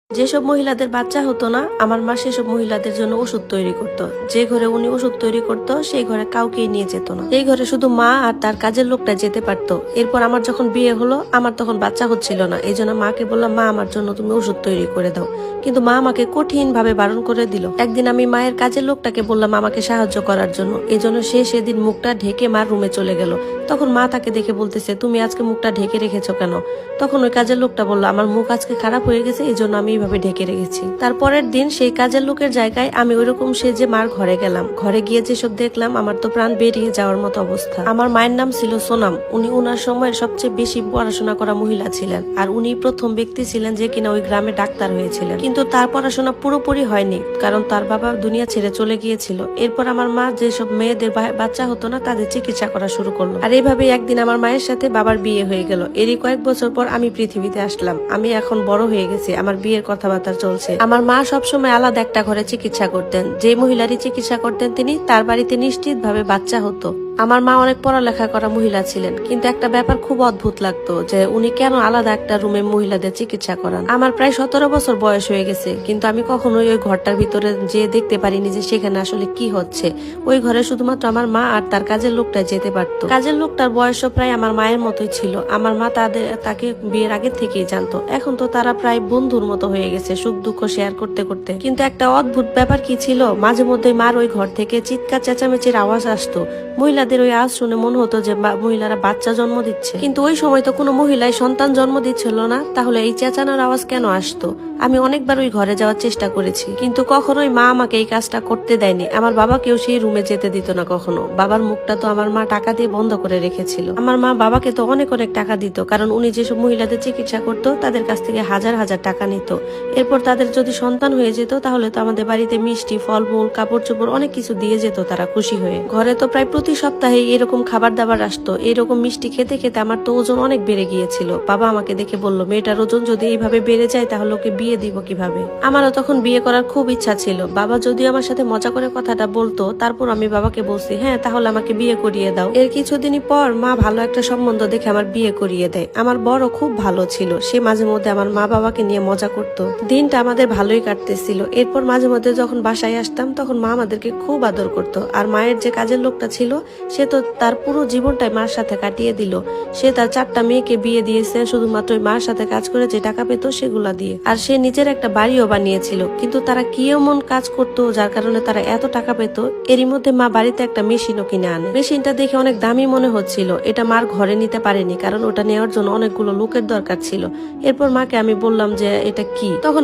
যেসব মহিলাদের বাচ্চা হতো না, আমার মা সেসব মহিলাদের জন্য ওষুধ তৈরি করত। যে ঘরে উনি ওষুধ তৈরি করত সেই ঘরে কাউকেই নিয়ে যেত না। এই ঘরে শুধু মা আর তার কাজের লোকটা যেতে পারতো। এরপর আমার যখন বিয়ে হলো, আমার তখন বাচ্চা হচ্ছিল না। এই জন্য মাকে বললাম, মা আমার জন্য তুমি ওষুধ তৈরি করে দাও। কিন্তু মা আমাকে কঠিন ভাবে বারণ করে দিল। একদিন আমি মায়ের কাজের লোকটাকে বললাম আমাকে সাহায্য করার জন্য। এই জন্য সে সেদিন মুখটা ঢেকে মার রুমে চলে গেল। তখন মা তাকে দেখে বলতেছে, তুমি আজকে মুখটা ঢেকে রেখেছো কেন? তখন ওই কাজের লোকটা বললো, আমার মুখ আজকে খারাপ হয়ে গেছে, এই জন্য আমি এইভাবে ঢেকে রেখেছি। তারপরের দিন সেই কাজের লোকের জায়গায় আমি ওইরকম সেজে মার ঘরে গেলাম। ঘরে গিয়ে যেসব দেখলাম, আমার তো প্রাণ বেরিয়ে যাওয়ার মতো অবস্থা। আমার মায়ের নাম ছিল সোনাম। উনি উনার সময়ের সবচেয়ে বেশি পড়াশোনা করা মহিলা ছিলেন, আর উনি প্রথম ব্যক্তি ছিলেন যে কিনা ওই গ্রামে ডাক্তার হয়েছিলেন। কিন্তু তার পড়াশোনা পুরোপুরি হয়নি, কারণ তার বাবা দুনিয়া ছেড়ে চলে গিয়েছিল। এরপর আমার মা যেসব মেয়েদের বাচ্চা হতো না তাদের চিকিৎসা করা শুরু করলো। আর এইভাবেই একদিন আমার মায়ের সাথে বাবার বিয়ে হয়ে গেল। এরই কয়েক বছর পর আমি পৃথিবীতে আসলাম। আমি এখন বড় হয়ে গেছি, আমার বিয়ের কথাবার্তা চলছে। আমার মা সবসময় আলাদা একটা ঘরে চিকিৎসা করতেন। যে মহিলারই চিকিৎসা করতেন তিনি, তার বাড়িতে নিশ্চিত ভাবে বাচ্চা হতো। আমার মা অনেক পড়ালেখা করা মহিলা ছিলেন, কিন্তু একটা ব্যাপার খুব অদ্ভুত লাগতো যে উনি কেন আলাদা একটা রুমে মহিলাদের চিকিৎসা করান। আমার প্রায় 17 বছর বয়স হয়ে গেছে, কিন্তু আমি কখনোই ওই ঘরটার ভিতরে যেয়ে দেখতে পারিনি যে সেখানে আসলে কি হচ্ছে। ওই ঘরে শুধুমাত্র আমার মা আর তার কাজের লোকটা যেতে পারতো। কাজের লোকটার বয়সও প্রায় আমার মায়ের মতোই ছিল। আমার মা তাকে বিয়ের আগে থেকেই জানতো। এখন তো তারা প্রায় বন্ধুর মতো হয়ে গেছে, সুখ দুঃখ শেয়ার করতে করতে। কিন্তু একটা অদ্ভুত ব্যাপার কি ছিল, মাঝে মধ্যে মার ওই ঘর থেকে চিৎকার চেঁচামেচির আওয়াজ আসতো। মহিলাদের ওই আওয়াজ শুনে মনে হতো যে মহিলারা বাচ্চা জন্ম দিচ্ছে, কিন্তু ওই সময় তো কোনো মহিলাই সন্তান জন্ম দিচ্ছিল না। তাহলে এই চেঁচানোর আওয়াজ কেন আসতো? আমি অনেকবার ওই ঘরে যাওয়ার চেষ্টা করেছি, কিন্তু কখনোই মা আমাকে এই কাজটা করতে দেয়নি। আমার বাবাকেও সেই রুমে যেতে দিত না কখনো। বাবার মুখটা তো আমার মা টাকা দিয়ে বন্ধ করে রেখেছিল। আমার মা বাবাকে তো অনেক অনেক টাকা দিত, কারণ উনি যেসব মহিলাদের চিকিৎসা করতো তাদের কাছ থেকে হাজার হাজার টাকা নিত। এরপর তাদের যদি সন্তান হয়ে যেত, তাহলে তো আমাদের বাড়িতে মিষ্টি, ফলমূল, কাপড় চোপড় অনেক কিছু দিয়ে যেত তারা খুশি হয়ে। ঘরে তো প্রায় প্রতি সপ্তাহে এরকম খাবার দাবার আসতো। এরকম মিষ্টি খেতে খেতে আমার তো ওজন অনেক বেড়ে গিয়েছিল। বাবা আমাকে দেখে বলল, মেয়েটার ওজন যদি এইভাবে বেড়ে যায় তাহলে ওকে বিয়ে দিব কিভাবে? আমারও তখন বিয়ে করার খুব ইচ্ছা ছিল। বাবা যদিও আমার সাথে মজা করে কথাটা বলতো, তারপর আমি বাবাকে বলছি, হ্যাঁ তাহলে আমাকে বিয়ে করিয়ে দাও। এর কিছুদিনই পর মা ভালো একটা সম্বন্ধ দেখে আমার বিয়ে করিয়ে দেয়। আমার বড় খুব ভালো ছিল, সে মাঝে মধ্যে আমার মা বাবাকে নিয়ে মজা করতো। দিনটা আমাদের ভালোই কাটতেছিল। এরপর মাঝে মধ্যে যখন বাসায় আসতাম, তখন মা আমাদেরকে খুব আদর করতো। আর মায়ের যে কাজের লোকটা ছিল, সে তো তার পুরো জীবনটাই মার সাথে কাটিয়ে দিল। সে তার 4টা মেয়েকে বিয়ে দিয়েছে শুধুমাত্র মার সাথে কাজ করে যে টাকা পেত সেগুলা দিয়ে। আর সে নিজের একটা বাড়িও বানিয়েছিল। কিন্তু তারা কি এমন কাজ করতো যার কারণে তারা এত টাকা পেত? এরই মধ্যে মা বাড়িতে একটা মেশিনও কিনে আনে। মেশিনটা দেখে অনেক দামি মনে হচ্ছিল। এটা মার ঘরে নিতে পারেনি, কারণ ওটা নেওয়ার জন্য অনেকগুলো লোকের দরকার ছিল। এরপর মাকে আমি বললাম যে এটা কি? তখন